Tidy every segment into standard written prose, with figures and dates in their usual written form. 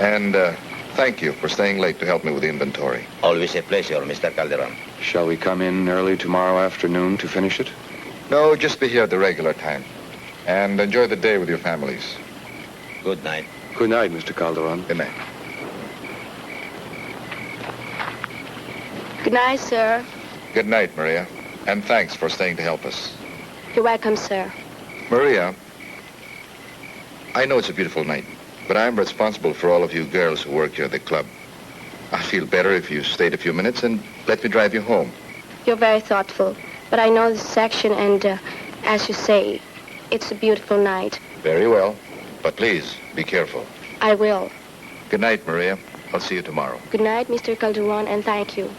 And thank you for staying late to help me with the inventory. Always a pleasure, Mr. Calderon. Shall we come in early tomorrow afternoon to finish it? No, just be here at the regular time. And enjoy the day with your families. Good night. Good night, Mr. Calderon. Good night. Good night, sir. Good night, Maria. And thanks for staying to help us. You're welcome, sir. Maria, I know it's a beautiful night, but I'm responsible for all of you girls who work here at the club. I feel better if you stayed a few minutes and let me drive you home. You're very thoughtful, but I know this section and, as you say, it's a beautiful night. Very well, but please, be careful. I will. Good night, Maria. I'll see you tomorrow. Good night, Mr. Calderon, and thank you.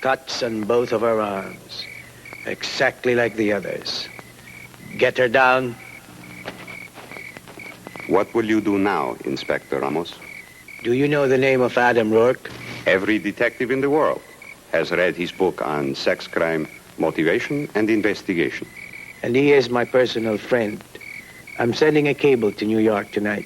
Cuts on both of her arms, exactly like the others. Get her down. What will you do now, Inspector Ramos? Do you know the name of Adam Rourke? Every detective in the world has read his book on sex crime, motivation, and investigation. And he is my personal friend. I'm sending a cable to New York tonight.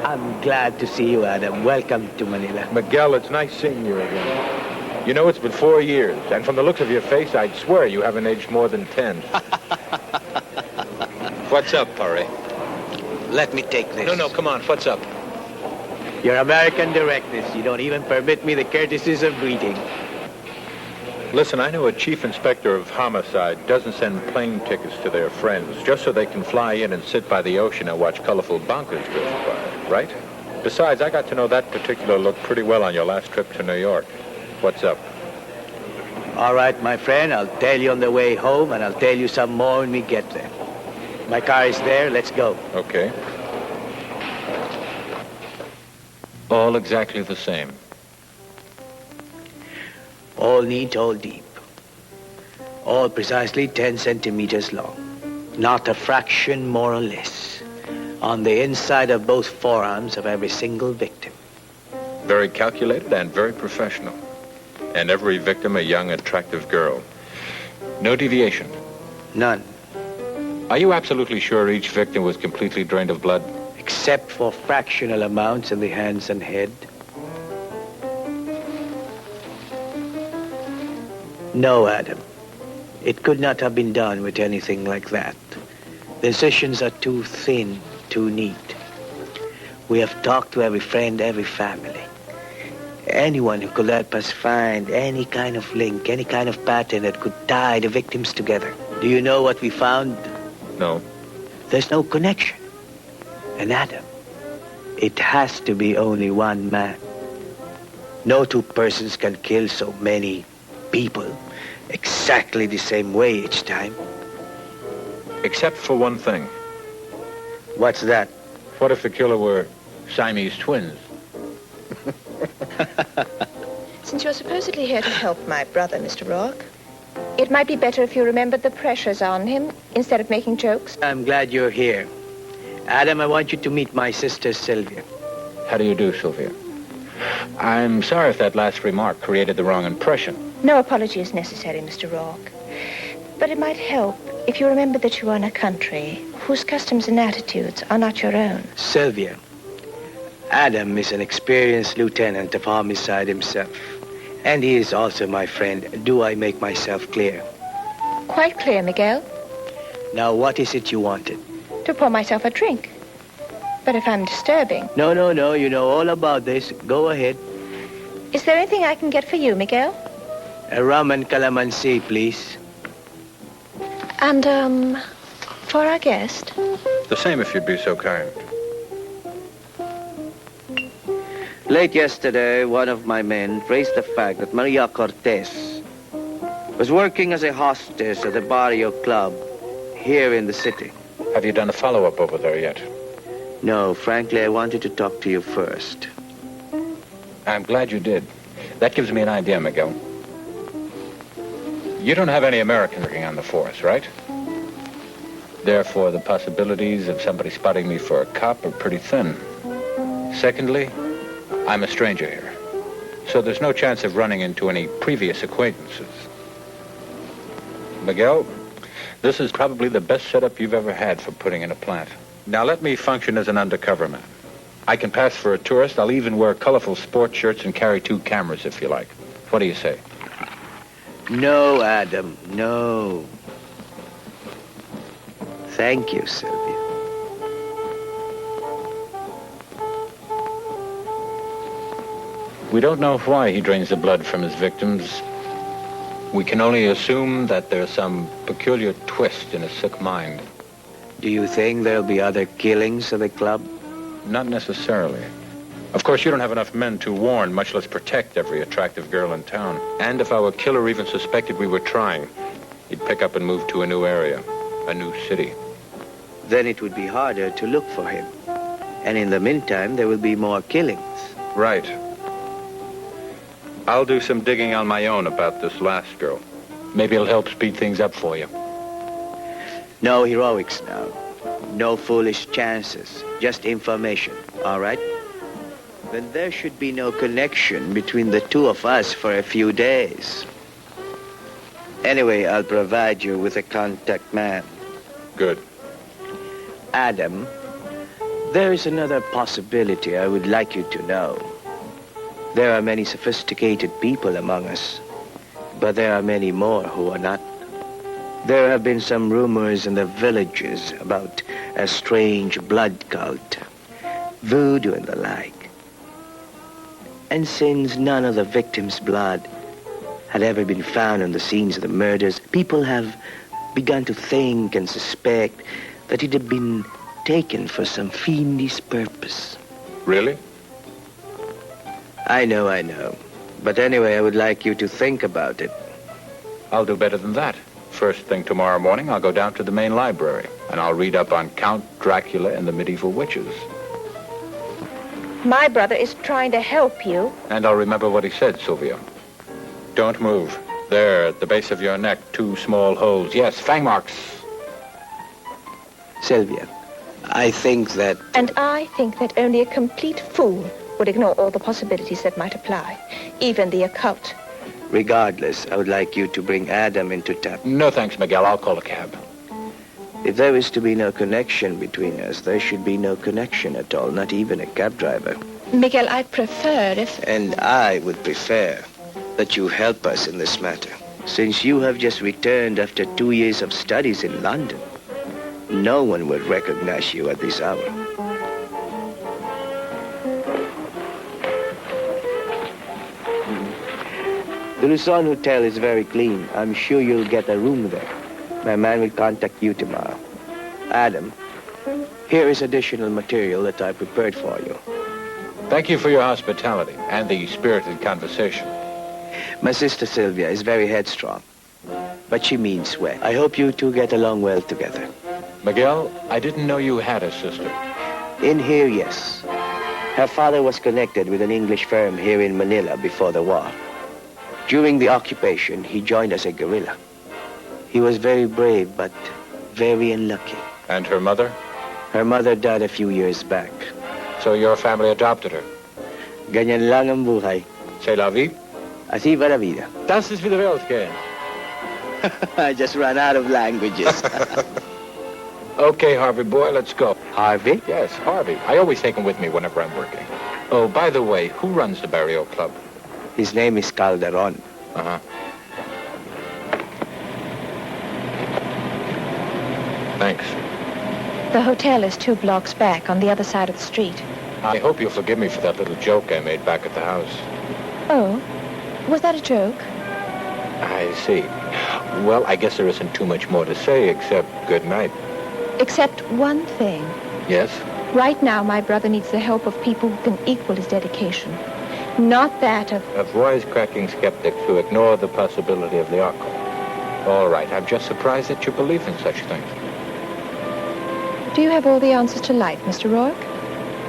I'm glad to see you, Adam. Welcome to Manila. Miguel, it's nice seeing you again. You know, it's been 4 years, and from the looks of your face, I'd swear you haven't aged more than 10. What's up, Pari? Let me take this. No, come on, what's up? Your American directness. You don't even permit me the courtesies of greeting. Listen, I know a chief inspector of homicide doesn't send plane tickets to their friends just so they can fly in and sit by the ocean and watch colorful bunkers drift by, right? Besides, I got to know that particular look pretty well on your last trip to New York. What's up? All right, my friend, I'll tell you on the way home, and I'll tell you some more when we get there. My car is there. Let's go. Okay. All exactly the same. All neat, all deep. All precisely 10 centimeters long. Not a fraction more or less. on the inside of both forearms of every single victim. Very calculated and very professional. And every victim a young, attractive girl. No deviation. None, Are you absolutely sure each victim was completely drained of blood? except for fractional amounts in the hands and head. No, Adam. It could not have been done with anything like that. The incisions are too thin, too neat. We have talked to every friend, every family. Anyone who could help us find any kind of link, any kind of pattern that could tie the victims together. Do you know what we found? No. There's no connection. And Adam, it has to be only one man. No two persons can kill so many people exactly the same way each time. Except for one thing. What's that? What if the killer were Siamese twins? Since you're supposedly here to help my brother, Mr. Rourke, it might be better if you remembered the pressures on him instead of making jokes. I'm glad you're here. Adam, I want you to meet my sister, Sylvia. How do you do, Sylvia? I'm sorry if that last remark created the wrong impression. No apology is necessary, Mr. Rourke. But it might help if you remember that you are in a country whose customs and attitudes are not your own. Sylvia, Adam is an experienced lieutenant of homicide himself. And he is also my friend. Do I make myself clear? Quite clear, Miguel. Now, what is it you wanted? To pour myself a drink. But if I'm disturbing, No, you know all about this. Go ahead. is there anything I can get for you, Miguel? A rum and calamansi, please. And, for our guest? The same if you'd be so kind. Late yesterday, one of my men raised the fact that Maria Cortez was working as a hostess at the Barrio Club here in the city. Have you done a follow-up over there yet? No, frankly, I wanted to talk to you first. I'm glad you did. That gives me an idea, Miguel. You don't have any Americans working on the force, right? Therefore, the possibilities of somebody spotting me for a cop are pretty thin. Secondly, I'm a stranger here, so there's no chance of running into any previous acquaintances. Miguel, this is probably the best setup you've ever had for putting in a plant. Now let me function as an undercover man. I can pass for a tourist. I'll even wear colorful sports shirts and carry 2 cameras if you like. What do you say? No, Adam, no. Thank you, Sylvia. We don't know why he drains the blood from his victims. We can only assume that there's some peculiar twist in his sick mind. Do you think there'll be other killings at the club? Not necessarily. Of course, you don't have enough men to warn, much less protect every attractive girl in town. And if our killer even suspected we were trying, he'd pick up and move to a new area, a new city. Then it would be harder to look for him. And in the meantime, there will be more killings. Right. I'll do some digging on my own about this last girl. Maybe it'll help speed things up for you. No heroics now. No foolish chances. Just information, all right? Then there should be no connection between the two of us for a few days. Anyway, I'll provide you with a contact man. Good. Adam, there is another possibility I would like you to know. There are many sophisticated people among us, but there are many more who are not. There have been some rumors in the villages about a strange blood cult, voodoo and the like. And since none of the victims' blood had ever been found on the scenes of the murders, people have begun to think and suspect that it had been taken for some fiendish purpose. Really? I know. But anyway, I would like you to think about it. I'll do better than that. First thing tomorrow morning, I'll go down to the main library, and I'll read up on Count Dracula and the medieval witches. My brother is trying to help you. And I'll remember what he said, Sylvia. Don't move. There, at the base of your neck, 2 small holes. Yes, fang marks. Sylvia, I think that... And I think that only a complete fool would ignore all the possibilities that might apply, even the occult. Regardless, I would like you to bring Adam into town. No thanks, Miguel. I'll call a cab. If there is to be no connection between us, there should be no connection at all, not even a cab driver. Miguel, I'd prefer if... And I would prefer that you help us in this matter. Since you have just returned after 2 years of studies in London, no one will recognize you at this hour. The Luzon Hotel is very clean. I'm sure you'll get a room there. My man will contact you tomorrow. Adam, here is additional material that I prepared for you. Thank you for your hospitality and the spirited conversation. My sister Sylvia is very headstrong, but she means well. I hope you two get along well together. Miguel, I didn't know you had a sister. In here, yes. Her father was connected with an English firm here in Manila before the war. During the occupation, he joined as a guerrilla. He was very brave, but very unlucky. And her mother? Her mother died a few years back. So your family adopted her? Ganyan lang ang buhay. C'est la vie? Así va la vida. Das ist wieder Welt gehen. I just ran out of languages. Okay, Harvey boy, let's go. Harvey? Yes, Harvey. I always take him with me whenever I'm working. Oh, by the way, who runs the Barrio Club? His name is Calderon. Uh-huh. Thanks. The hotel is 2 blocks back on the other side of the street. I hope you'll forgive me for that little joke I made back at the house. Oh, was that a joke? I see. Well, I guess there isn't too much more to say except good night. Except one thing. Yes? Right now, my brother needs the help of people who can equal his dedication. Not that of... Of wisecracking skeptics who ignore the possibility of the occult. All right, I'm just surprised that you believe in such things. Do you have all the answers to life, Mr. Rourke?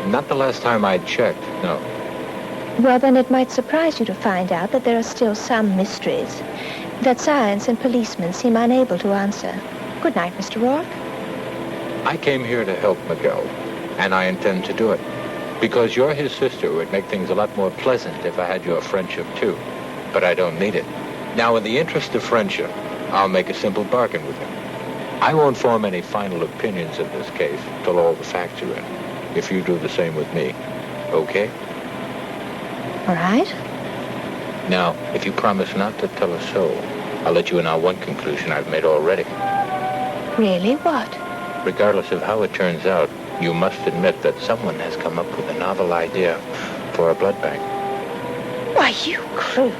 Not the last time I checked, no. Well, then it might surprise you to find out that there are still some mysteries that science and policemen seem unable to answer. Good night, Mr. Rourke. I came here to help Miguel, and I intend to do it. Because you're his sister, it would make things a lot more pleasant if I had your friendship, too. But I don't need it. Now, in the interest of friendship, I'll make a simple bargain with him. I won't form any final opinions in this case till all the facts are in. If you do the same with me. Okay? All right. Now, if you promise not to tell a soul, I'll let you in on one conclusion I've made already. Really? What? Regardless of how it turns out, you must admit that someone has come up with a novel idea for a blood bank. Why, you crude.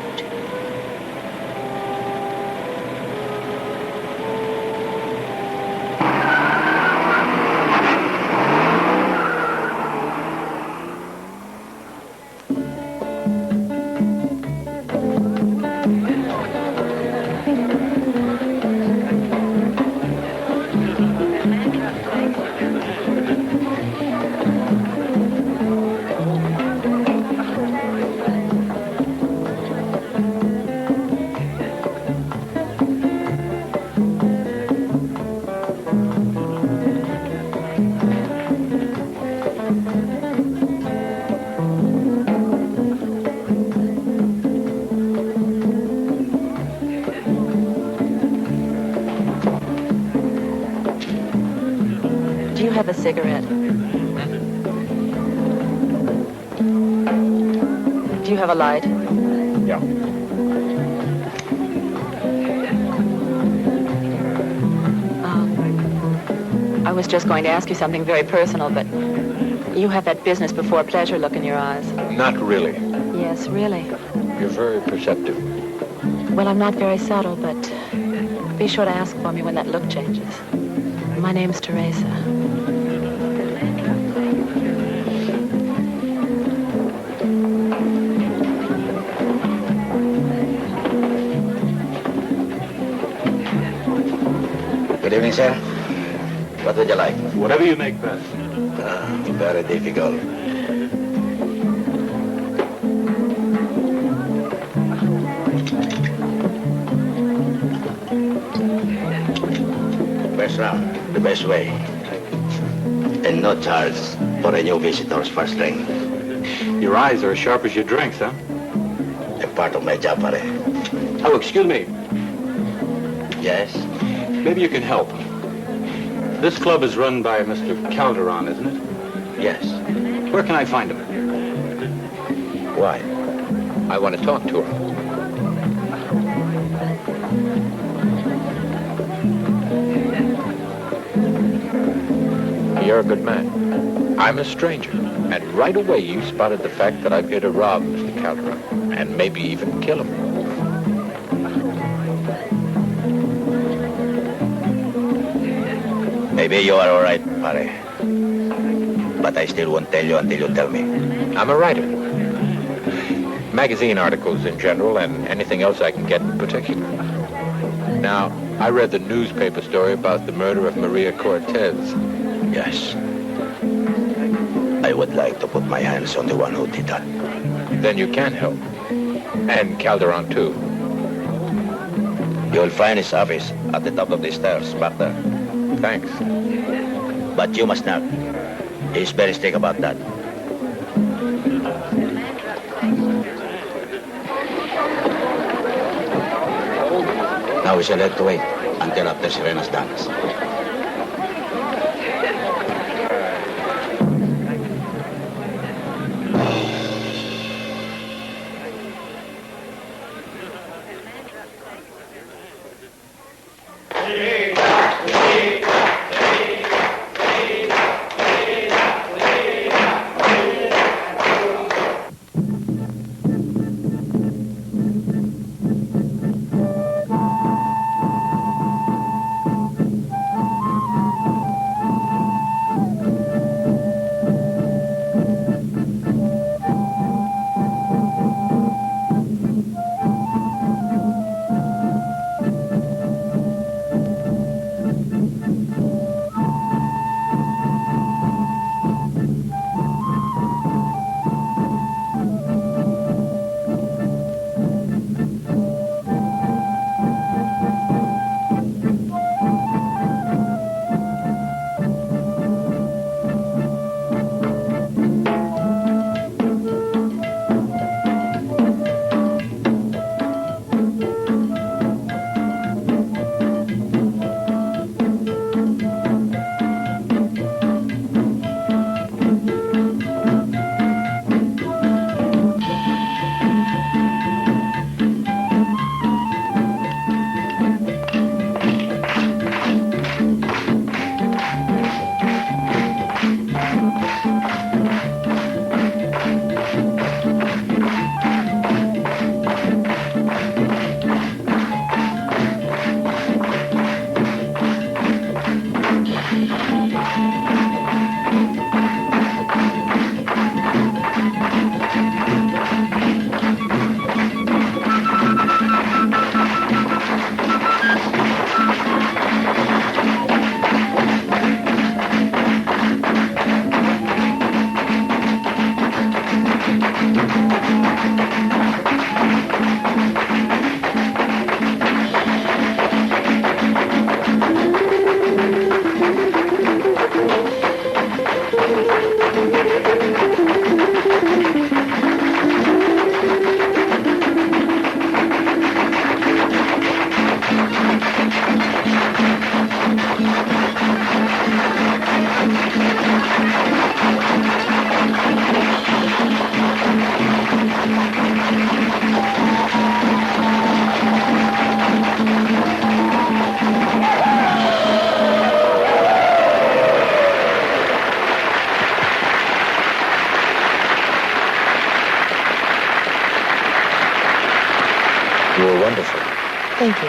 Do you have a cigarette? Do you have a light? Yeah. I was just going to ask you something very personal, but you have that business before pleasure look in your eyes. Not really. Yes, really. You're very perceptive. Well, I'm not very subtle, but be sure to ask for me when that look changes. My name's Teresa. Good evening, sir. What would you like? Whatever you make best. Very difficult. First round, the best way. And and no charge for a new visitor's first drink. Your eyes are as sharp as your drinks, huh? A part of my job, pare. Oh, excuse me. Yes? Maybe you can help. This club is run by Mr. Calderon, isn't it? Yes. Where can I find him? Why? I want to talk to him. You're a good man. I'm a stranger. And right away you spotted the fact that I'm here to rob Mr. Calderon. And maybe even kill him. Maybe you are all right, pare. But I still won't tell you until you tell me. I'm a writer. Magazine articles in general and anything else I can get in particular. Now, I read the newspaper story about the murder of Maria Cortez. Yes. I would like to put my hands on the one who did that. Then you can help. And Calderon, too. You'll find his office at the top of the stairs, back there. Thanks. But you must not. He's very strict about that. Now we shall have to wait until after Serena's dance. You were wonderful. Thank you.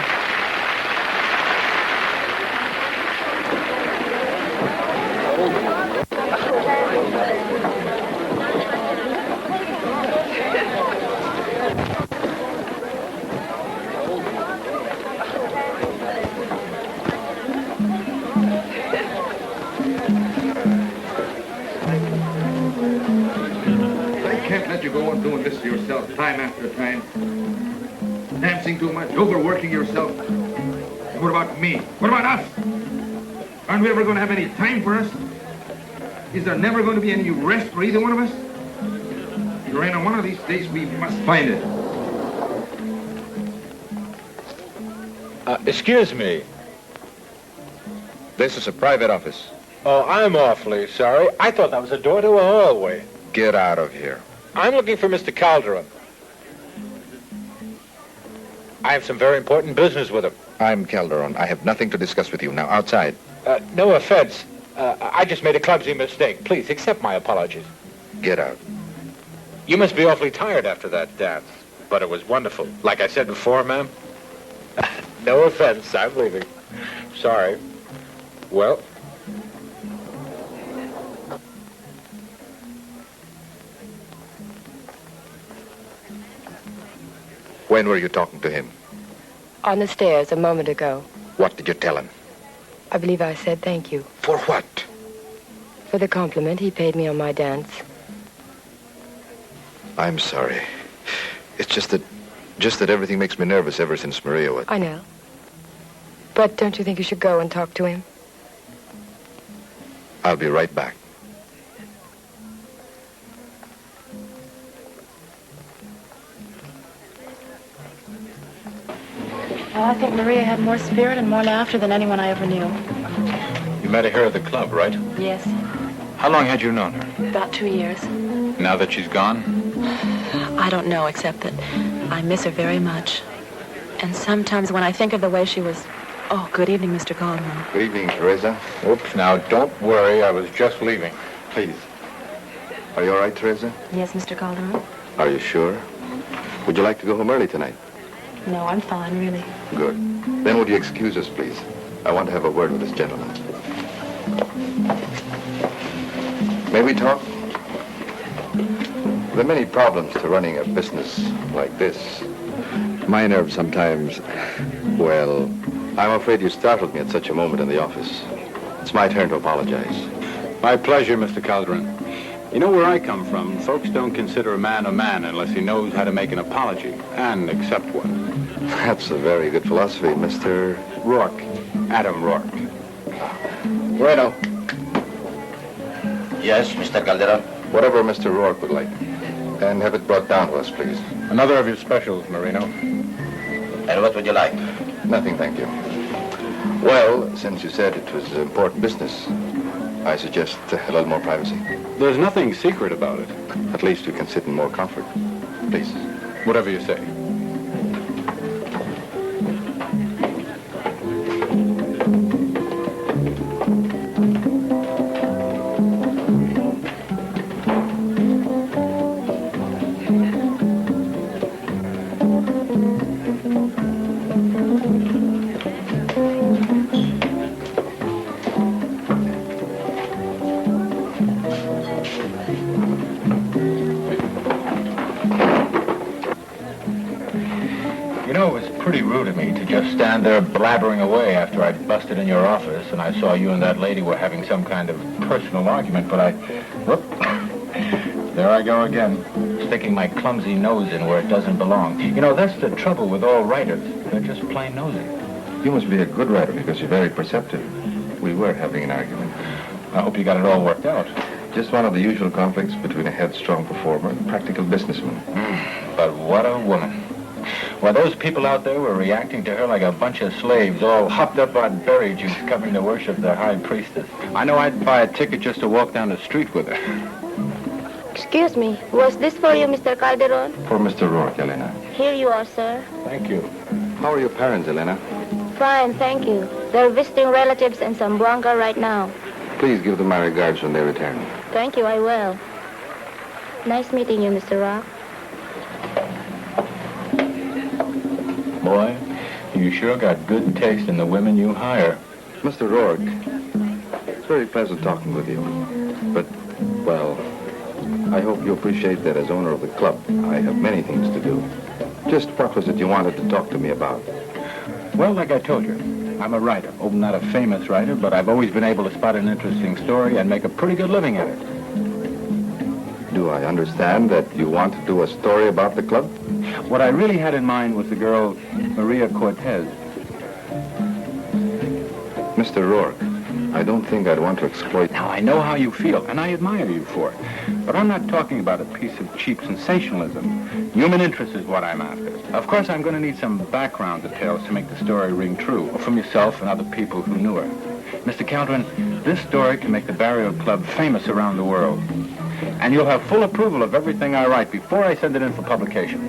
I can't let you go on doing this to yourself time after time. Dancing too much, overworking yourself. What about me? What about us? Aren't we ever going to have any time for us? Is there never going to be any rest for either one of us? Lorena, one of these days we must find it. Excuse me. This is a private office. Oh, I'm awfully sorry. I thought that was a door to a hallway. Get out of here. I'm looking for Mr. Calderon. I have some very important business with him. I'm Calderon. I have nothing to discuss with you. Now, outside. No offense. I just made a clumsy mistake. Please, accept my apologies. Get out. You must be awfully tired after that dance. But it was wonderful. Like I said before, ma'am. No offense. I'm leaving. Sorry. Well... When were you talking to him? On the stairs a moment ago. What did you tell him? I believe I said thank you. For what? For the compliment he paid me on my dance. I'm sorry. It's just that everything makes me nervous ever since Maria went. I know. But don't you think you should go and talk to him? I'll be right back. Well, I think Maria had more spirit and more laughter than anyone I ever knew. You met her at the club, right? Yes, How long had you known her? about 2 years. Now that she's gone? I don't know, except that I miss her very much. And sometimes when I think of the way she was... Oh, good evening, Mr. Calderon. Good evening, Teresa. Oops, now don't worry. I was just leaving. Please. Are you all right, Teresa? Yes, Mr. Calderon? Are you sure? Would you like to go home early tonight? No, I'm fine, really. Good. Then would you excuse us, please? I want to have a word with this gentleman. May we talk? There are many problems to running a business like this. My nerves sometimes, well, I'm afraid you startled me at such a moment in the office. It's my turn to apologize. My pleasure, Mr. Calderon. You know where I come from, folks don't consider a man unless he knows how to make an apology and accept one. That's a very good philosophy, Mr. Rourke. Adam Rourke. Bueno. Yes, Mr. Calderon. Whatever Mr. Rourke would like. And have it brought down to us, please. Another of your specials, Marino. And what would you like? Nothing, thank you. Well, since you said it was important business, I suggest a little more privacy. There's nothing secret about it. At least we can sit in more comfort. Please. Whatever you say. You know, it was pretty rude of me to just stand there blabbering away after I'd busted in your office and I saw you and that lady were having some kind of personal argument, but whoop, there I go again, sticking my clumsy nose in where it doesn't belong. You know, that's the trouble with all writers. They're just plain nosy. You must be a good writer because you're very perceptive. We were having an argument. I hope you got it all worked out. Just one of the usual conflicts between a headstrong performer and a practical businessman. But what a woman. Well, those people out there were reacting to her like a bunch of slaves, all hopped up on berry juice, coming to worship their high priestess. I know I'd buy a ticket just to walk down the street with her. Excuse me, was this for you, Mr. Calderon? For Mr. Rourke, Elena. Here you are, sir. Thank you. How are your parents, Elena? Fine, thank you. They're visiting relatives in Zamboanga right now. Please give them my regards when they return. Thank you, I will. Nice meeting you, Mr. Rock. Boy, you sure got good taste in the women you hire. Mr. Rourke, it's very pleasant talking with you. But, well, I hope you appreciate that as owner of the club, I have many things to do. Just what was it you wanted to talk to me about? Well, like I told you, I'm a writer. Oh, not a famous writer, but I've always been able to spot an interesting story and make a pretty good living at it. Do I understand that you want to do a story about the club? What I really had in mind was the girl, Maria Cortez. Mr. Rourke, I don't think I'd want to exploit... Now, I know how you feel, and I admire you for it. But I'm not talking about a piece of cheap sensationalism. Human interest is what I'm after. Of course, I'm going to need some background details to make the story ring true, from yourself and other people who knew her. Mr. Calderon, this story can make the Barrio Club famous around the world. And you'll have full approval of everything I write before I send it in for publication.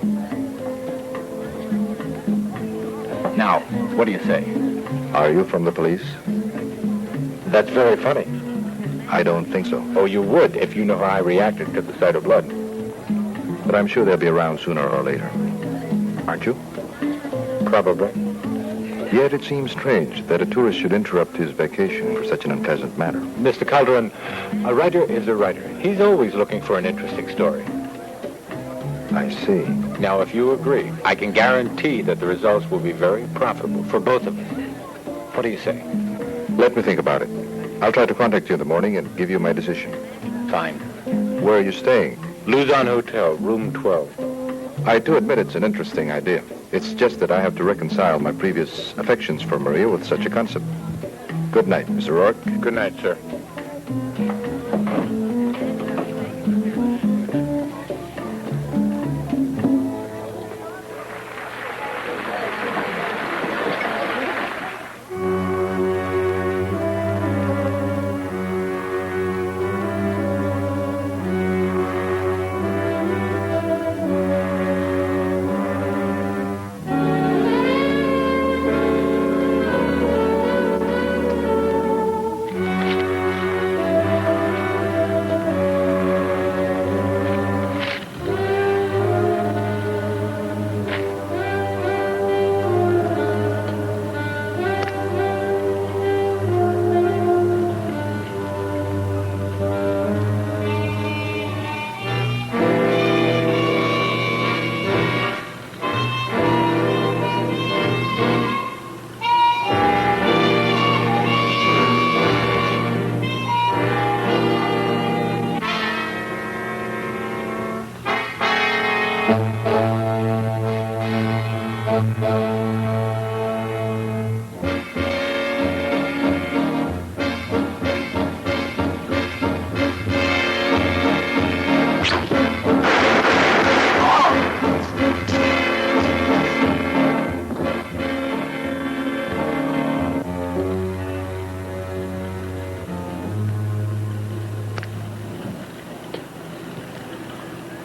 Now, what do you say? Are you from the police? That's very funny. I don't think so. Oh, you would if you know how I reacted to the sight of blood. But I'm sure they'll be around sooner or later. Aren't you? Probably. Yet it seems strange that a tourist should interrupt his vacation for such an unpleasant matter. Mr. Calderon, a writer is a writer. He's always looking for an interesting story. I see. Now, if you agree, I can guarantee that the results will be very profitable for both of us. What do you say? Let me think about it. I'll try to contact you in the morning and give you my decision. Fine. Where are you staying? Luzon Hotel, room 12. I do admit it's an interesting idea. It's just that I have to reconcile my previous affections for Maria with such a concept. Good night, Mr. Rourke. Good night, sir.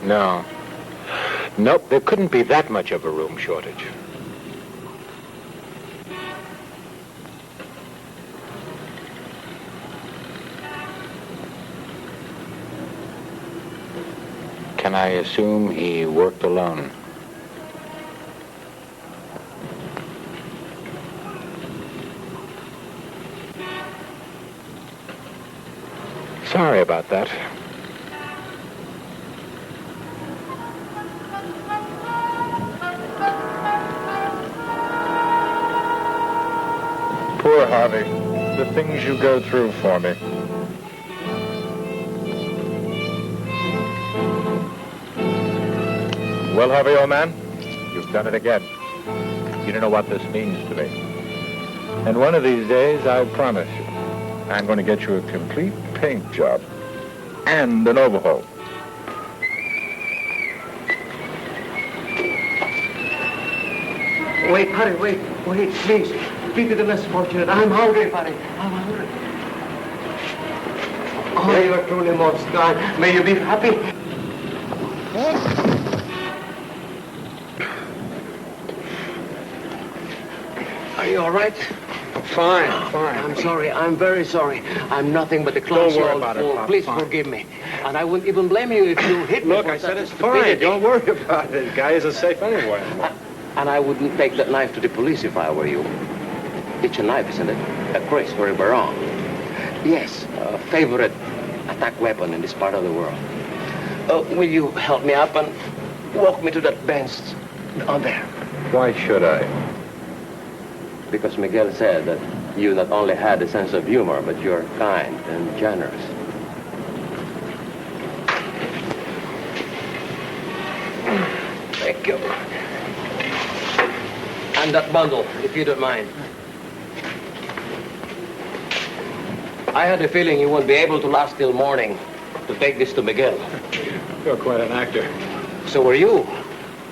No. Nope, there couldn't be that much of a room shortage. Can I assume he worked alone? Sorry about that. Poor Harvey. The things you go through for me. Well, Harvey, old man, you've done it again. You don't know what this means to me. And one of these days, I promise you, I'm going to get you a complete paint job and an overhaul. Wait, Harry, wait, please. Be to the less fortunate. I'm hungry, Harry. I'm hungry. Oh, you are truly most kind. May you be happy. Are you all right? Fine. I'm sorry. I'm very sorry. I'm nothing but a clumsy old fool. Please forgive me. And I wouldn't even blame you if you hit me. Look, I said it's fine. Don't worry about it. The guy isn't safe anyway. And I wouldn't take that knife to the police if I were you. It's a knife, isn't it? A Christopher Baron. Yes, a favorite attack weapon in this part of the world. Will you help me up and walk me to that bench on there? Why should I? Because Miguel said that you not only had a sense of humor, but you're kind and generous. Thank you. And that bundle, if you don't mind. I had a feeling you wouldn't be able to last till morning to take this to Miguel. You're quite an actor. So were you,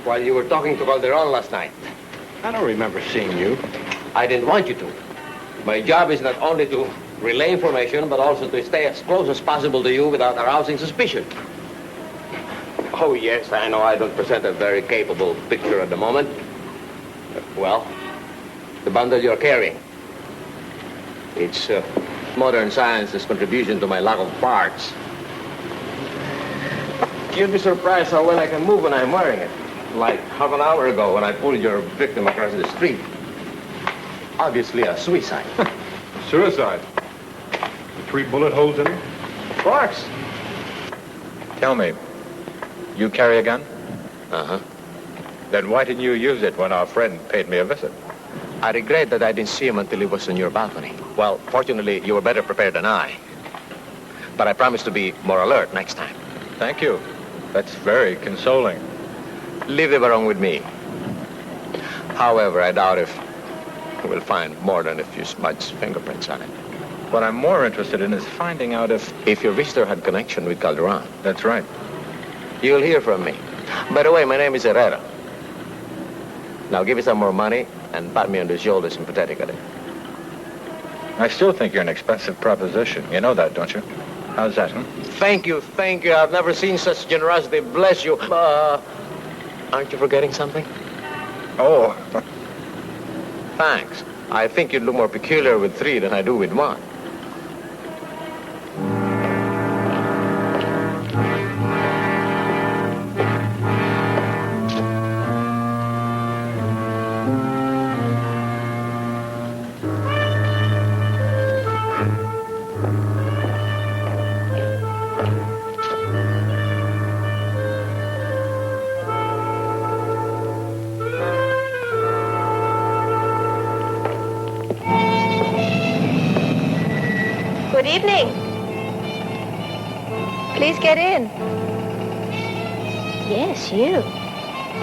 while you were talking to Calderon last night. I don't remember seeing you. I didn't want you to. My job is not only to relay information, but also to stay as close as possible to you without arousing suspicion. Oh, yes, I know I don't present a very capable picture at the moment. Well, the bundle you're carrying. It's modern science's contribution to my lack of parts. You'd be surprised how well I can move when I'm wearing it. Like half an hour ago when I pulled your victim across the street. Obviously a suicide. Suicide? 3 bullet holes in it? Of course. Tell me, you carry a gun? Uh-huh. Then why didn't you use it when our friend paid me a visit? I regret that I didn't see him until he was on your balcony. Well, fortunately, you were better prepared than I. But I promise to be more alert next time. Thank you. That's very consoling. Leave the barong with me. However, I doubt if we'll find more than a few smudged fingerprints on it. What I'm more interested in is finding out if your visitor had connection with Calderon. That's right. You'll hear from me. By the way, my name is Herrera. Now give me some more money and pat me on the shoulder sympathetically. I still think you're an expensive proposition. You know that, don't you? How's that, huh? Thank you. I've never seen such generosity. Bless you. Aren't you forgetting something? Oh. Thanks. I think you'd look more peculiar with 3 than I do with 1. Good evening. Please get in. Yes, you.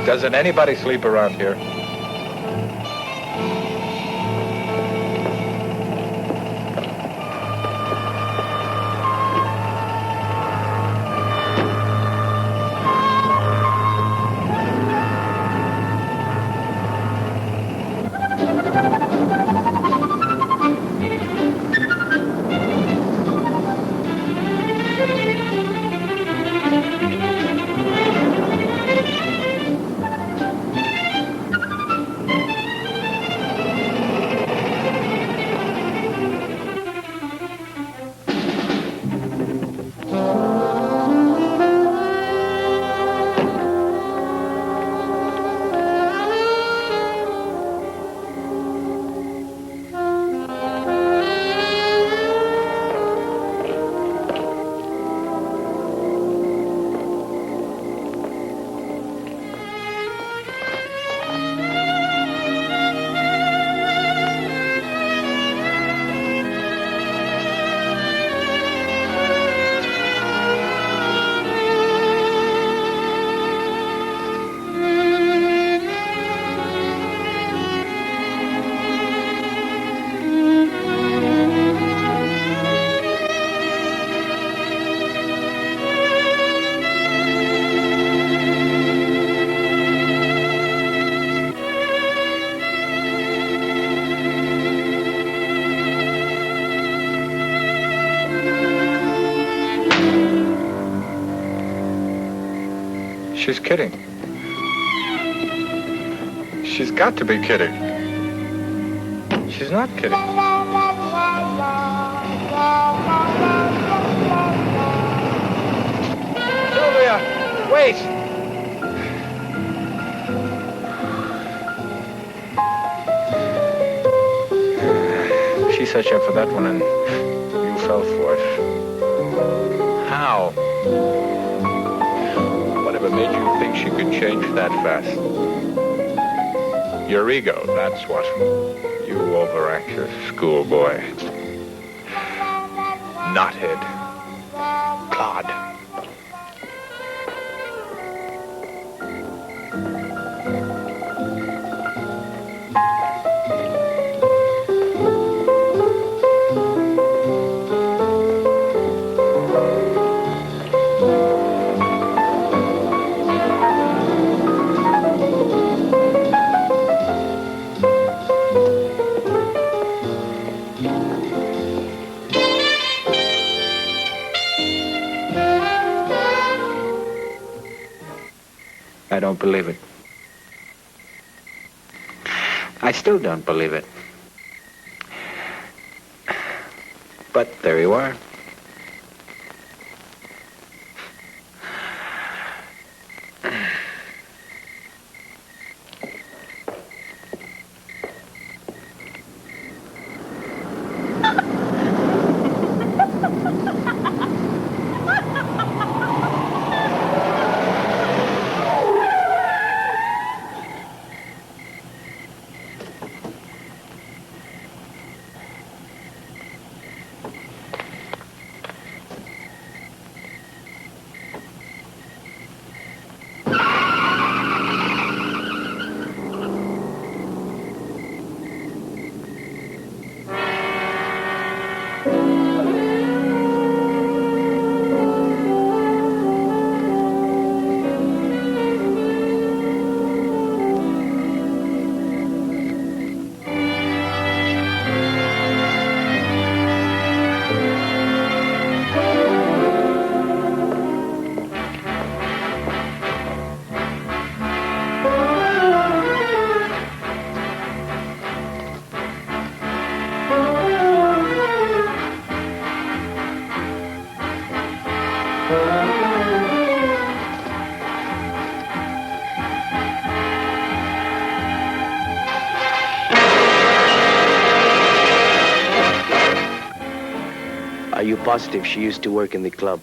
Doesn't anybody sleep around here? She's kidding. She's got to be kidding. She's not kidding. Sylvia, wait! She set you up for that one and you fell for it. How? Whatever made you think she could change that fast? Your ego, that's what. You overanxious schoolboy. Knothead. Clod. don't believe it. I still don't believe it. But there you are. Are you positive she used to work in the club?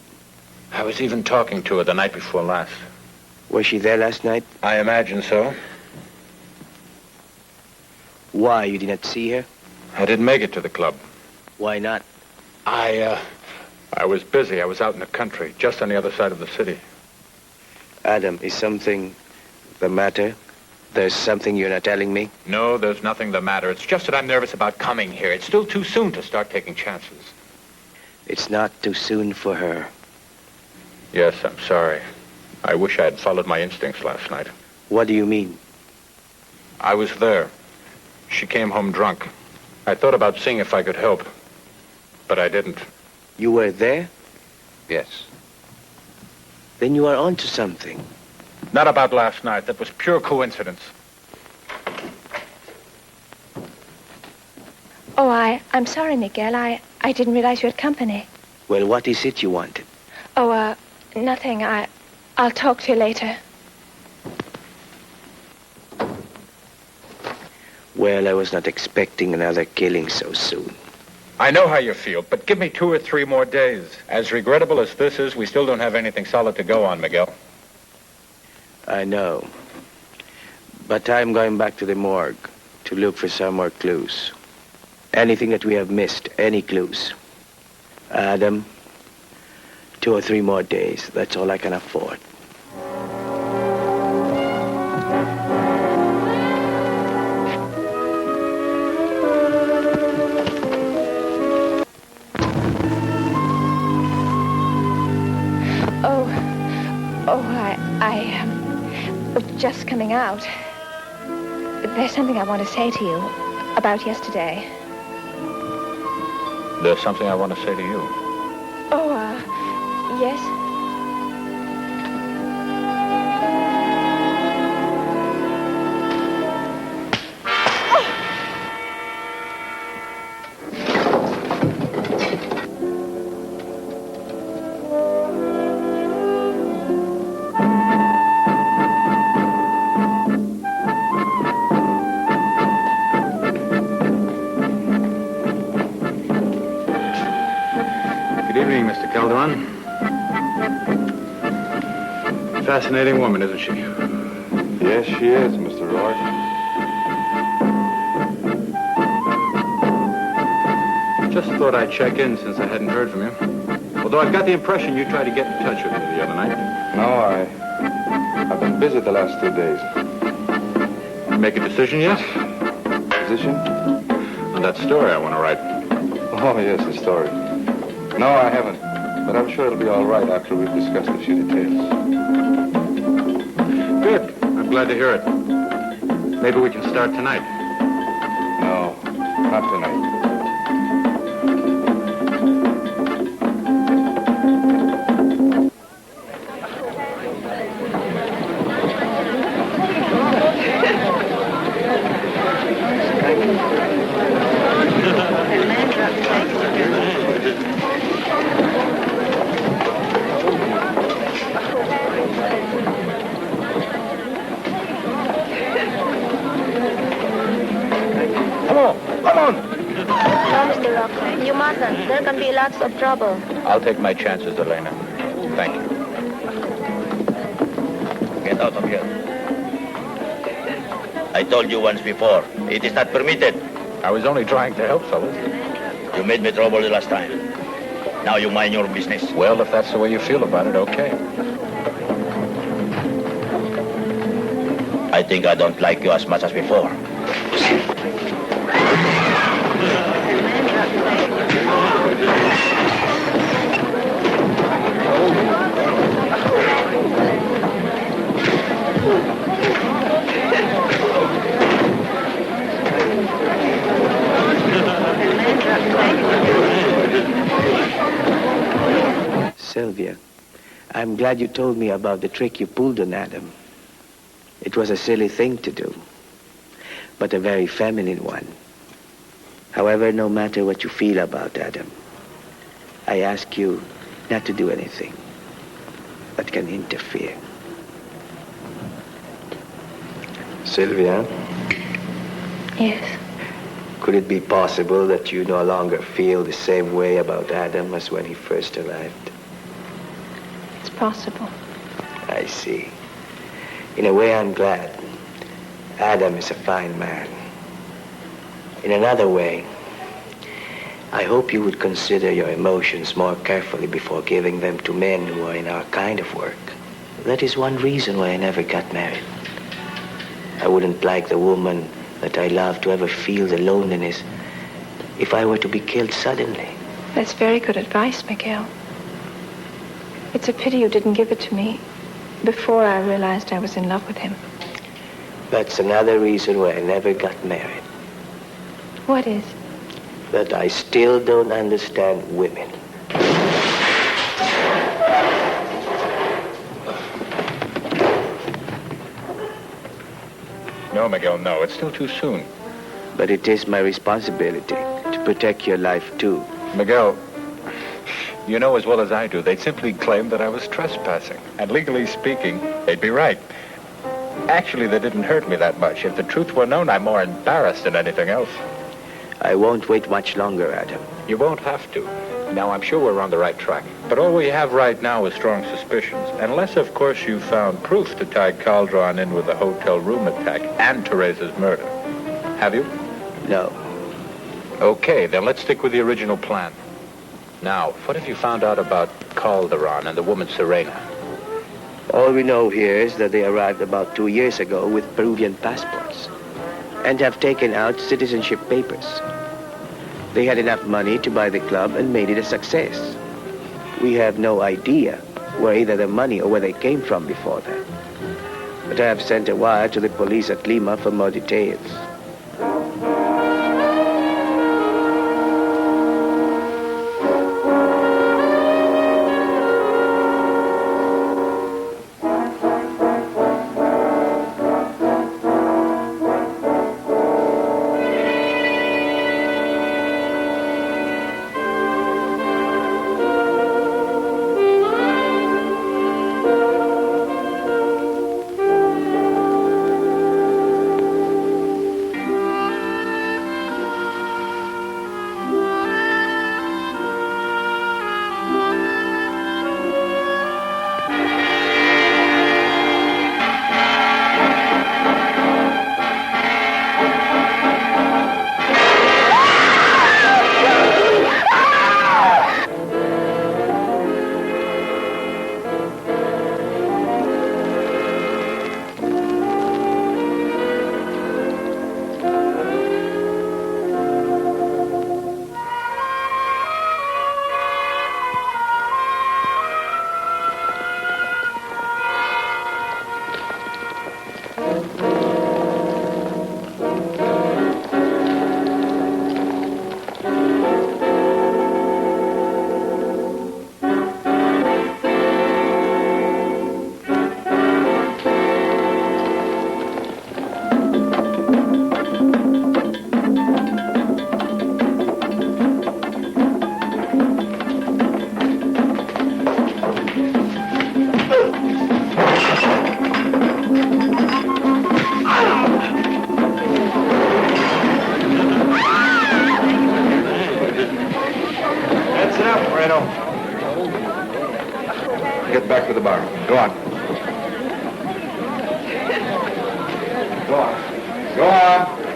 I was even talking to her the night before last. Was she there last night? I imagine so. Why, you did not see her? I didn't make it to the club. Why not? I was busy. I was out in the country, just on the other side of the city. Adam, is something the matter? There's something you're not telling me? No, there's nothing the matter. It's just that I'm nervous about coming here. It's still too soon to start taking chances. It's not too soon for her. Yes, I'm sorry. I wish I had followed my instincts last night. What do you mean? I was there. She came home drunk. I thought about seeing if I could help, but I didn't. You were there? Yes. Then you are onto something. Not about last night. That was pure coincidence. Oh, I'm sorry, Miguel. I didn't realize you had company. Well, what is it you wanted? Oh, nothing. I'll talk to you later. Well, I was not expecting another killing so soon. I know how you feel, but give me 2 or 3 more days. As regrettable as this is, we still don't have anything solid to go on, Miguel. I know. But I'm going back to the morgue to look for some more clues. Anything that we have missed, any clues. Adam, 2 or 3 more days. That's all I can afford. Just coming out. There's something I want to say to you about yesterday. There's something I want to say to you. Oh, yes? Fascinating woman, isn't she? Yes, she is, Mr. Rourke. Just thought I'd check in since I hadn't heard from you. Although I've got the impression you tried to get in touch with me the other night. No, I've been busy the last 2 days. Make a decision yet? Decision? On that story I want to write. Oh, yes, the story. No, I haven't. But I'm sure it'll be all right after we've discussed a few details. Good. I'm glad to hear it. Maybe we can start tonight. No, not tonight. doesn't, there can be lots of trouble. I'll take my chances, Elena. Thank you. Get out of here. I told you once before, it is not permitted. I was only trying to help, fellas. You made me trouble the last time. Now you mind your business. Well, if that's the way you feel about it, okay. I think I don't like you as much as before. Sylvia, I'm glad you told me about the trick you pulled on Adam. It was a silly thing to do, but a very feminine one. However, no matter what you feel about Adam, I ask you not to do anything that can interfere. Sylvia? Yes. Could it be possible that you no longer feel the same way about Adam as when he first arrived? It's possible. I see. In a way, I'm glad. Adam is a fine man. In another way, I hope you would consider your emotions more carefully before giving them to men who are in our kind of work. That is one reason why I never got married. I wouldn't like the woman that I love to ever feel the loneliness if I were to be killed suddenly. That's very good advice, Miguel. It's a pity you didn't give it to me before I realized I was in love with him. That's another reason why I never got married. What is? That I still don't understand women. No, Miguel, no. It's still too soon. But it is my responsibility to protect your life, too. Miguel, you know as well as I do, they'd simply claim that I was trespassing. And legally speaking, they'd be right. Actually, they didn't hurt me that much. If the truth were known, I'm more embarrassed than anything else. I won't wait much longer, Adam. You won't have to. Now, I'm sure we're on the right track. But all we have right now is strong suspicions. Unless, of course, you found proof to tie Calderon in with the hotel room attack and Teresa's murder. Have you? No. Okay, then let's stick with the original plan. Now, what have you found out about Calderon and the woman Serena? All we know here is that they arrived about 2 years ago with Peruvian passports and have taken out citizenship papers. They had enough money to buy the club and made it a success. We have no idea where either the money or where they came from before that. But I have sent a wire to the police at Lima for more details. Go on. Go on. Go on.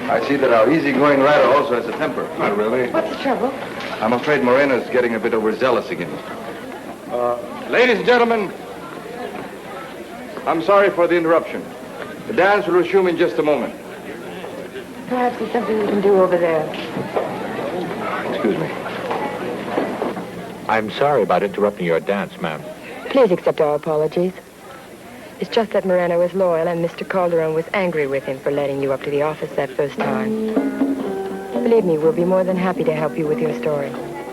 I see that our easygoing rider also has a temper. Not really. What's the trouble? I'm afraid Morena's getting a bit overzealous again. Ladies and gentlemen, I'm sorry for the interruption. The dance will resume in just a moment. Perhaps there's something we can do over there. Excuse me. I'm sorry about interrupting your dance, ma'am. Please accept our apologies. It's just that Moreno is loyal and Mr. Calderon was angry with him for letting you up to the office that first time. Believe me, we'll be more than happy to help you with your story.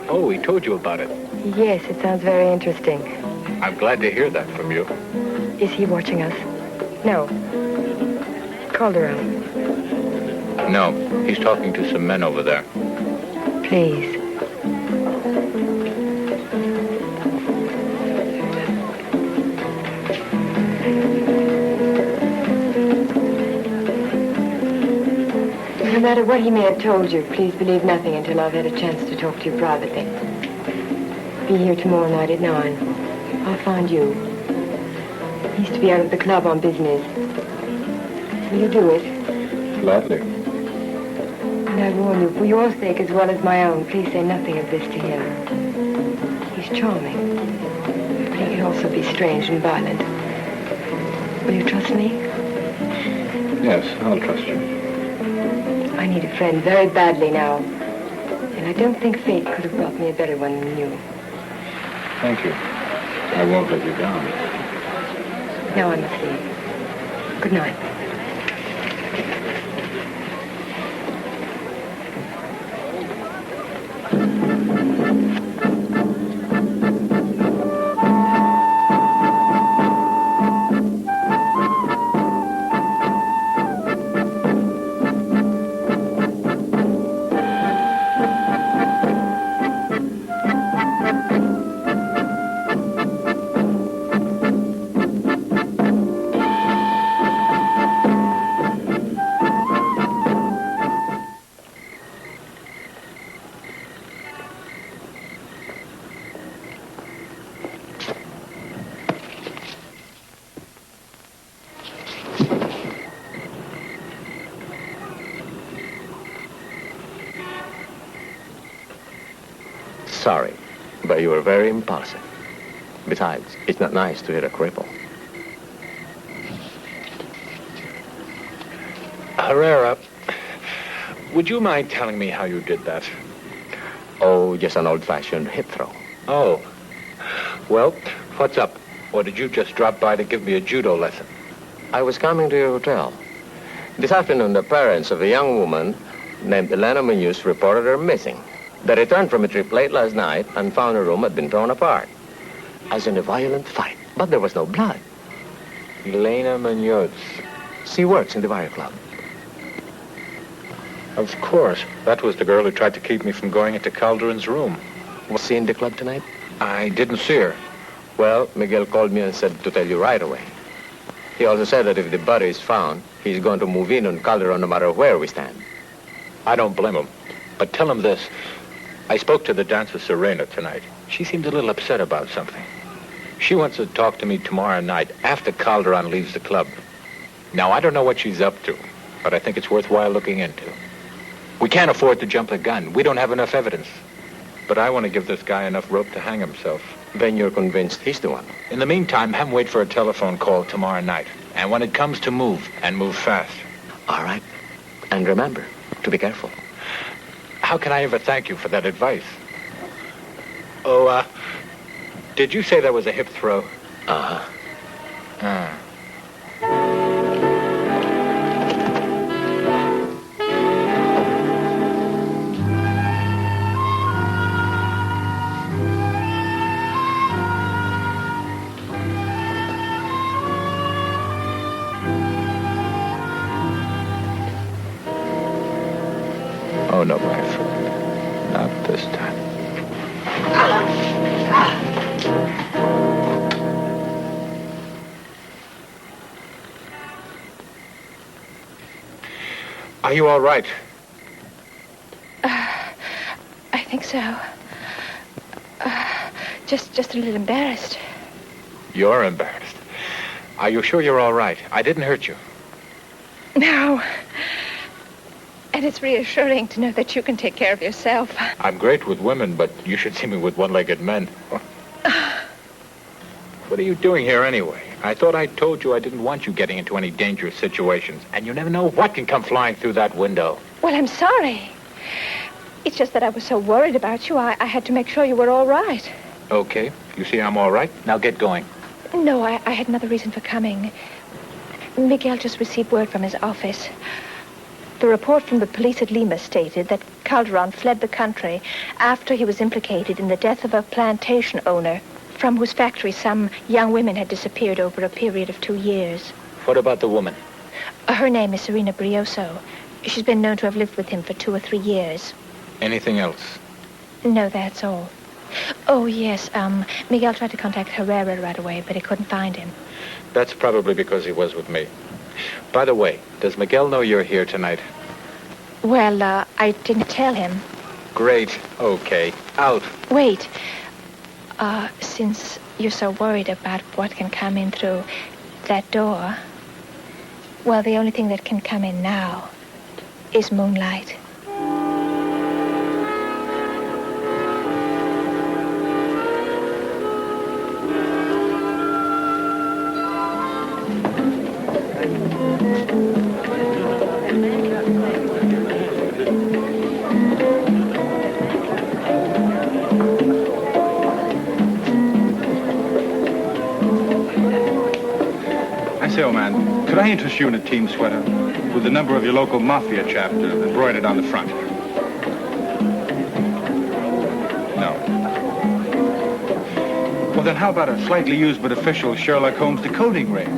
Oh, he told you about it. Yes, it sounds very interesting. I'm glad to hear that from you. Is he watching us? No. Calderon. No, he's talking to some men over there. Please. No matter what he may have told you, please believe nothing until I've had a chance to talk to you privately. Be here tomorrow night at 9. I'll find you. He's to be out of the club on business. Will you do it? Gladly. And I warn you, for your sake as well as my own, please say nothing of this to him. He's charming, but he can also be strange and violent. Will you trust me? Yes, I'll trust you. I need a friend very badly now. And I don't think fate could have brought me a better one than you. Thank you. I won't let you down. Now I must leave. Good night. Sorry, but you were very impulsive. Besides, it's not nice to hit a cripple. Herrera, would you mind telling me how you did that? Oh, just an old-fashioned hip throw. Oh. Well, what's up? Or did you just drop by to give me a judo lesson? I was coming to your hotel. This afternoon, the parents of a young woman named Elena Munoz reported her missing. They returned from a trip late last night and found her room had been torn apart, as in a violent fight. But there was no blood. Elena Munoz. She works in the Barrio Club. Of course. That was the girl who tried to keep me from going into Calderon's room. Was she in the club tonight? I didn't see her. Well, Miguel called me and said to tell you right away. He also said that if the body is found, he's going to move in on Calderon no matter where we stand. I don't blame him. But tell him this. I spoke to the dancer Serena tonight. She seemed a little upset about something. She wants to talk to me tomorrow night after Calderon leaves the club. Now, I don't know what she's up to, but I think it's worthwhile looking into. We can't afford to jump the gun. We don't have enough evidence. But I want to give this guy enough rope to hang himself. Then you're convinced he's the one? In the meantime, have him wait for a telephone call tomorrow night. And when it comes to move, and move fast. All right. And remember, to be careful. How can I ever thank you for that advice? Oh, did you say that was a hip throw? Uh-huh. Ah. Oh, no, my friend. Not this time. Are you all right? I think so. Just a little embarrassed. You're embarrassed. Are you sure you're all right? I didn't hurt you. No. And it's reassuring to know that you can take care of yourself. I'm great with women, but you should see me with one-legged men. What are you doing here anyway? I thought I told you I didn't want you getting into any dangerous situations, and you never know what can come flying through that window. Well, I'm sorry. It's just that I was so worried about you, I had to make sure you were all right. Okay. You see I'm all right? Now get going. No, I had another reason for coming. Miguel just received word from his office. The report from the police at Lima stated that Calderon fled the country after he was implicated in the death of a plantation owner from whose factory some young women had disappeared over a period of 2 years. What about the woman? Her name is Serena Brioso. She's been known to have lived with him for 2 or 3 years. Anything else? No, that's all. Oh, yes, Miguel tried to contact Herrera right away, but he couldn't find him. That's probably because he was with me. By the way, does Miguel know you're here tonight? Well, I didn't tell him. Great. Okay. Out. Wait. Since you're so worried about what can come in through that door, well, the only thing that can come in now is moonlight. Say, old man, could I interest you in a team sweater with the number of your local mafia chapter embroidered on the front? No. Well, then how about a slightly used but official Sherlock Holmes decoding ring?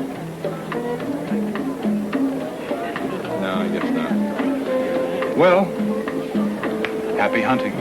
No, I guess not. Well, happy hunting.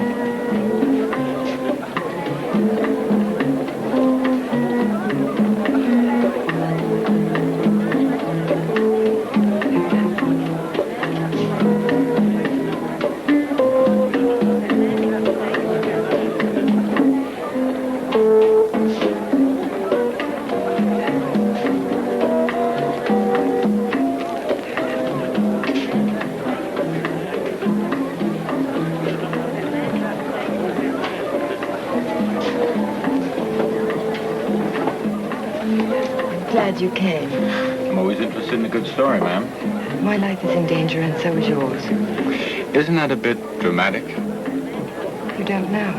Glad you came. I'm always interested in a good story, ma'am. My life is in danger, and so is yours. Isn't that a bit dramatic? You don't know.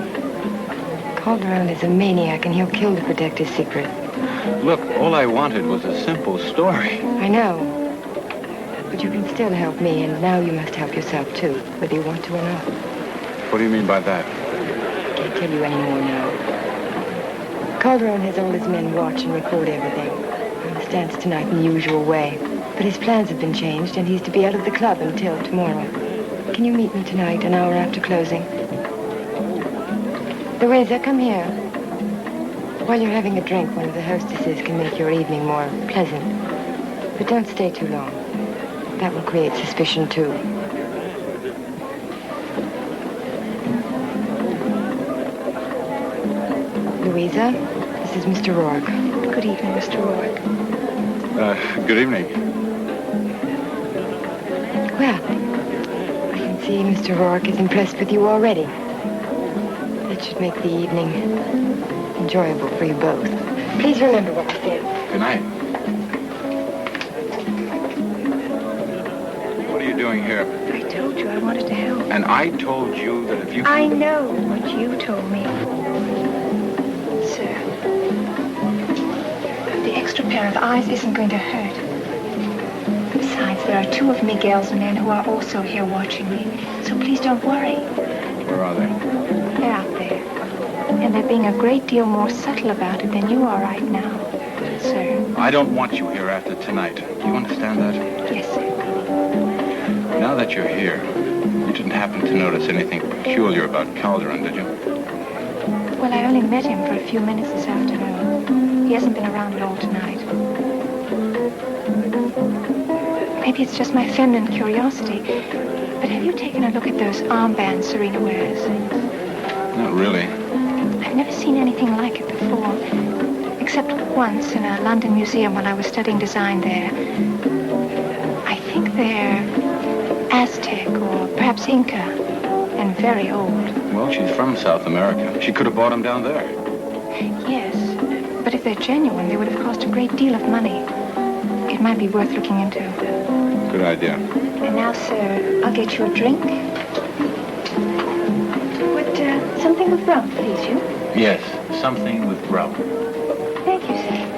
Calderon is a maniac, and he'll kill to protect his secret. Look, all I wanted was a simple story. I know. But you can still help me, and now you must help yourself, too, whether you want to or not. What do you mean by that? Can't tell you anymore now. Calderon has all his men watch and record everything. Stands tonight in the usual way. But his plans have been changed, and he's to be out of the club until tomorrow. Can you meet me tonight, an hour after closing? Louisa, come here. While you're having a drink, one of the hostesses can make your evening more pleasant. But don't stay too long. That will create suspicion, too. Louisa, this is Mr. Rourke. Good evening, Mr. Rourke. Good evening. Well, I can see Mr. Rourke is impressed with you already. That should make the evening enjoyable for you both. Please remember what I said. Good night. What are you doing here? I told you I wanted to help. And I told you that if you... I know what you told me. Sir, the extra pair of eyes isn't going to hurt. Besides, there are 2 of Miguel's men who are also here watching me. So please don't worry. Where are they? They're out there. And they're being a great deal more subtle about it than you are right now, sir. I don't want you here after tonight. Do you understand that? Yes, sir. Now that you're here, you didn't happen to notice anything peculiar about Calderon, did you? Well, I only met him for a few minutes this afternoon. He hasn't been around at all tonight. Maybe it's just my feminine curiosity. But have you taken a look at those armbands Serena wears? Not really. I'm I've never seen anything like it before, except once in a London museum when I was studying design there. I think they're Aztec or perhaps Inca, and very old. Well, she's from South America. She could have bought them down there. Yes, but if they're genuine, they would have cost a great deal of money. It might be worth looking into. Good idea. And now, sir, I'll get you a drink. Would something with rum please you? Yes, something with rum. Thank you, sir.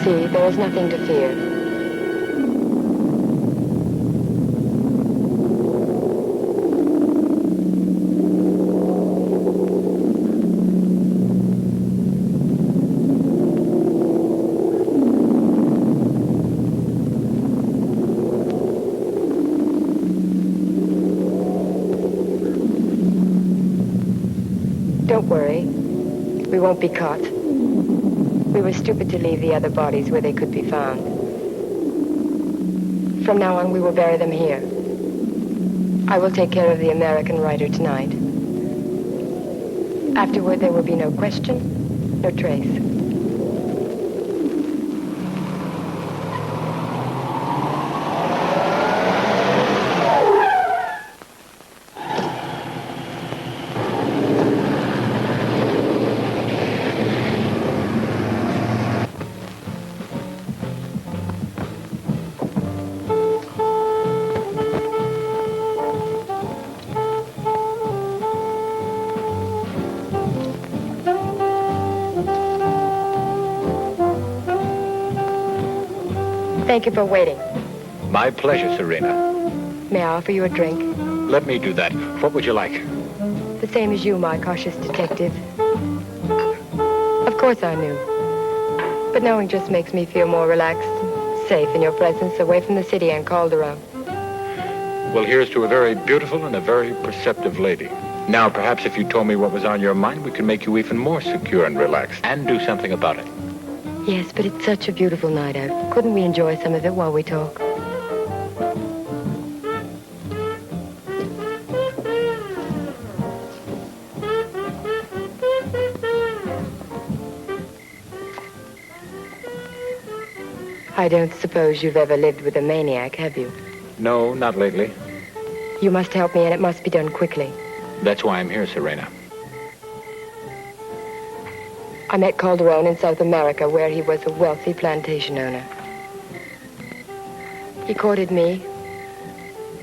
There is nothing to fear. Don't worry. We won't be caught. We were stupid to leave the other bodies where they could be found. From now on, we will bury them here. I will take care of the American writer tonight. Afterward, there will be no question, no trace. Thank you for waiting. My pleasure, Serena. May I offer you a drink? Let me do that. What would you like? The same as you, my cautious detective. Of course I knew. But knowing just makes me feel more relaxed, safe in your presence, away from the city and Calderon. Well, here's to a very beautiful and a very perceptive lady. Now, perhaps if you told me what was on your mind, we could make you even more secure and relaxed and do something about it. Yes, but it's such a beautiful night out. Couldn't we enjoy some of it while we talk? I don't suppose you've ever lived with a maniac, have you? No, not lately. You must help me, and it must be done quickly. That's why I'm here, Serena. I met Calderon in South America, where he was a wealthy plantation owner. He courted me,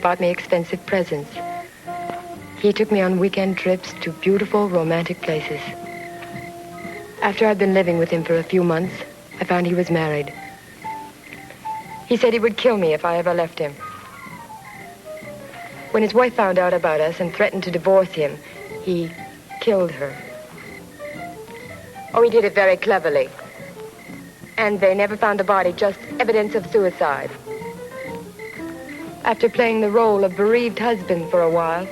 bought me expensive presents. He took me on weekend trips to beautiful, romantic places. After I'd been living with him for a few months, I found he was married. He said he would kill me if I ever left him. When his wife found out about us and threatened to divorce him, he killed her. Oh, he did it very cleverly. And they never found the body, just evidence of suicide. After playing the role of bereaved husband for a while,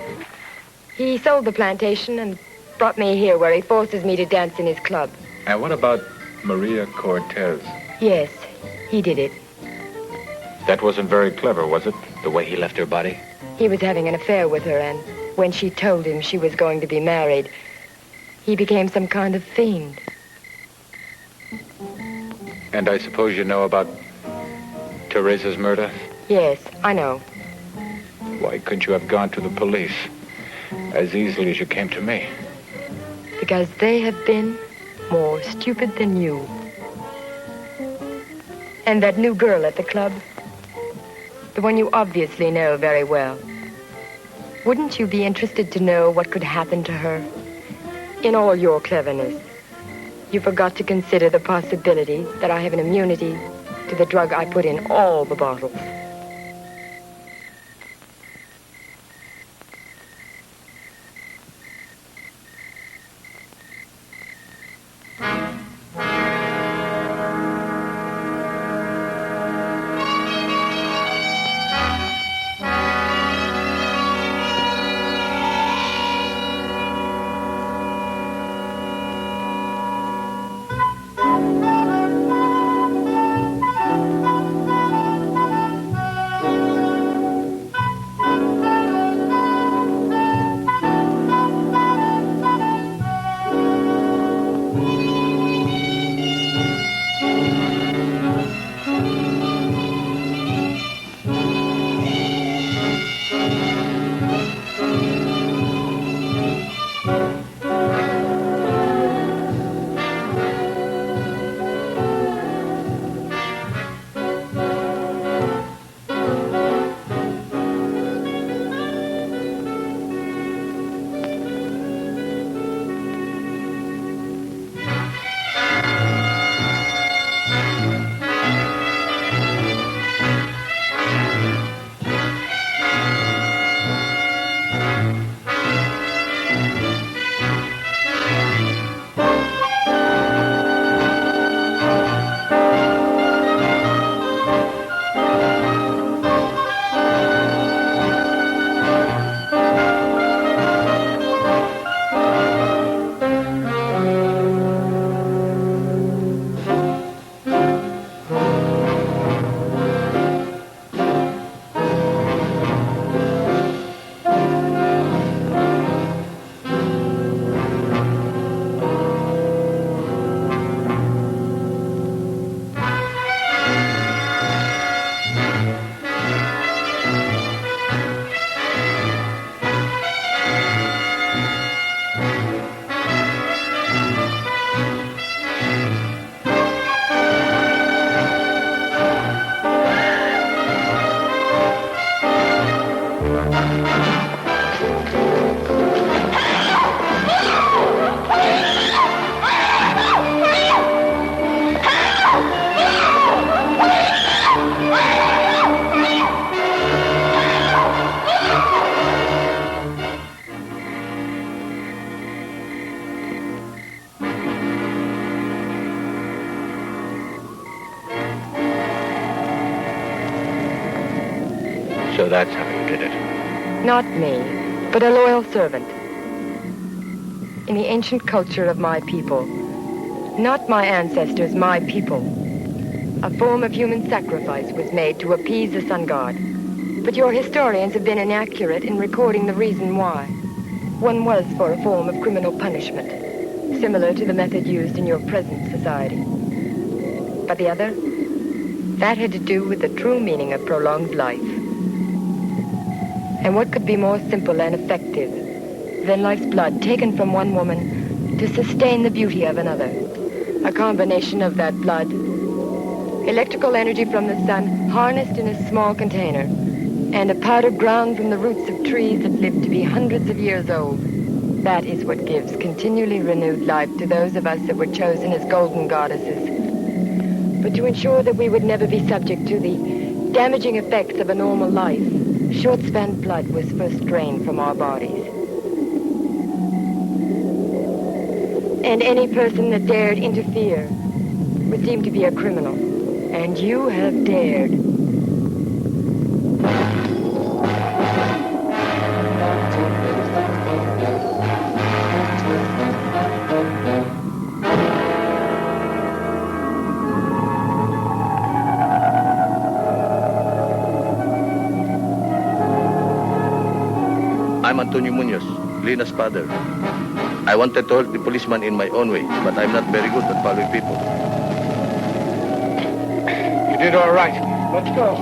he sold the plantation and brought me here where he forces me to dance in his club. And what about Maria Cortez? Yes, he did it. That wasn't very clever, was it? The way he left her body? He was having an affair with her, and when she told him she was going to be married, he became some kind of fiend. And I suppose you know about Teresa's murder? Yes, I know. Why couldn't you have gone to the police as easily as you came to me? Because they have been more stupid than you. And that new girl at the club, the one you obviously know very well. Wouldn't you be interested to know what could happen to her? In all your cleverness, you forgot to consider the possibility that I have an immunity to the drug I put in all the bottles. So that's how you did it. Not me, but a loyal servant. In the ancient culture of my people, not my ancestors, my people, a form of human sacrifice was made to appease the sun god. But your historians have been inaccurate in recording the reason why. One was for a form of criminal punishment, similar to the method used in your present society. But the other, that had to do with the true meaning of prolonged life. And what could be more simple and effective than life's blood taken from one woman to sustain the beauty of another? A combination of that blood, electrical energy from the sun harnessed in a small container, and a powder ground from the roots of trees that live to be hundreds of years old. That is what gives continually renewed life to those of us that were chosen as golden goddesses. But to ensure that we would never be subject to the damaging effects of a normal life, short-span blood was first drained from our bodies. And any person that dared interfere was deemed to be a criminal. And you have dared. I'm Antonio Munoz, Lina's father. I wanted to help the policeman in my own way, but I'm not very good at following people. You did all right. Let's go.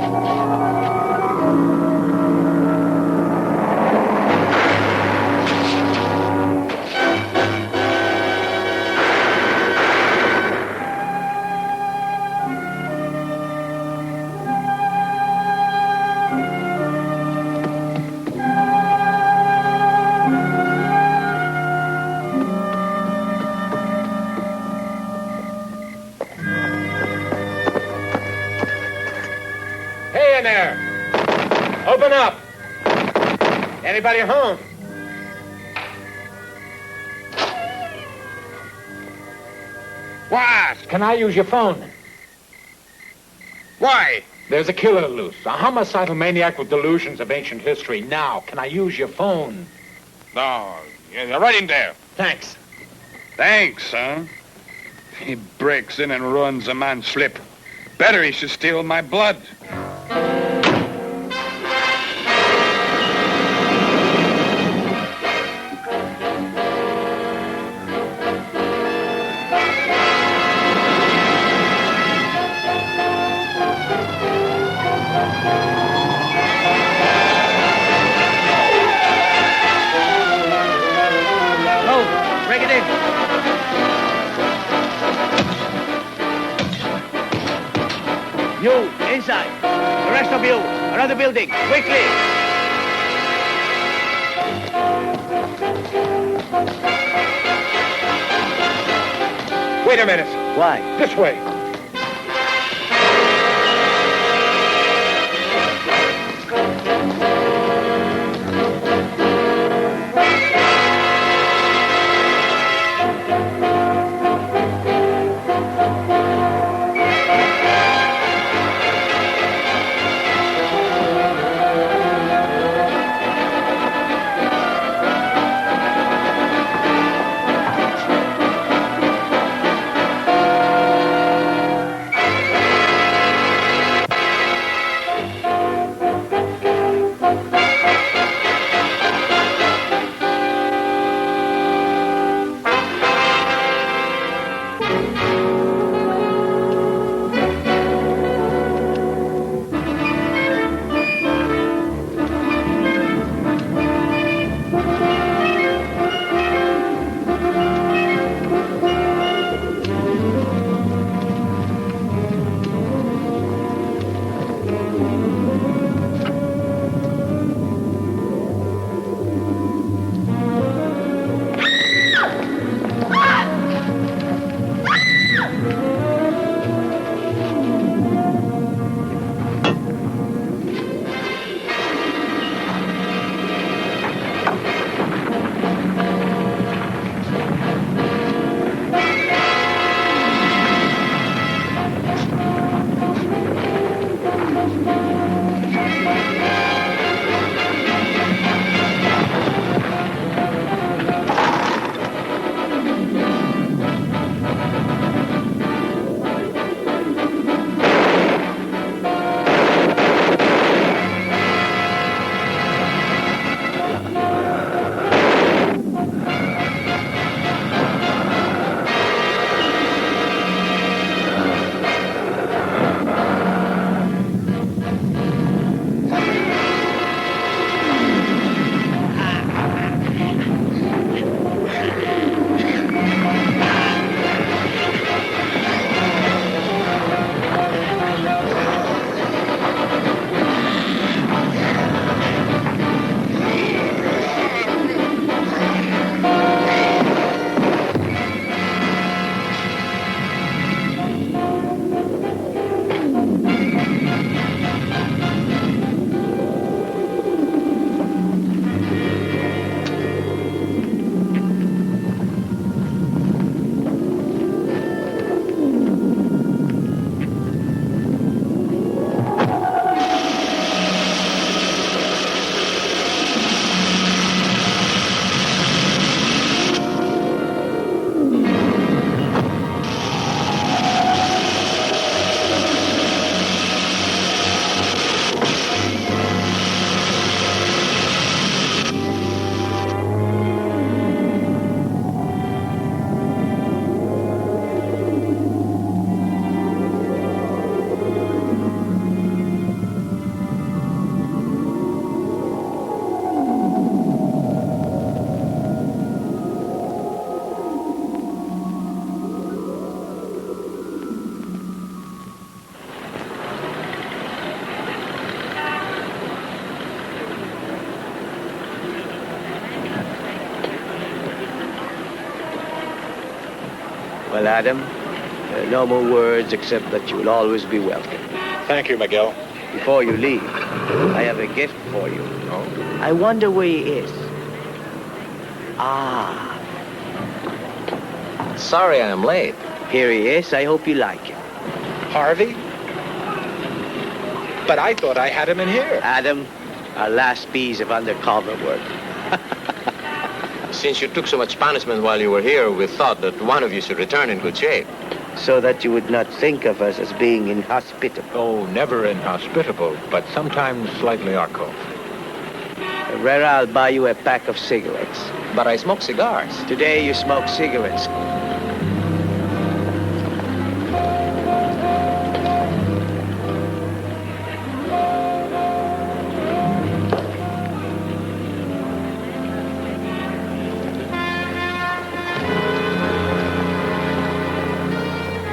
Hey in there! Open up! Anybody home? What? Can I use your phone? Why? There's a killer loose, a homicidal maniac with delusions of ancient history. Now, can I use your phone? No, yeah, right in there. Thanks. Thanks, huh? He breaks in and runs a man's slip. Better he should steal my blood. Break it in. You, inside. The rest of you, another building, quickly. Wait a minute. Why? This way. Well, Adam, no more words except that you will always be welcome. Thank you, Miguel. Before you leave, I have a gift for you. Oh? I wonder where he is. Ah. Sorry I am late. Here he is. I hope you like him. Harvey? But I thought I had him in here. Adam, our last piece of undercover work. Since you took so much punishment while you were here, we thought that one of you should return in good shape. So that you would not think of us as being inhospitable. Oh, never inhospitable, but sometimes slightly arco. Herrera, I'll buy you a pack of cigarettes. But I smoke cigars. Today you smoke cigarettes.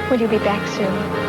Will you be back soon?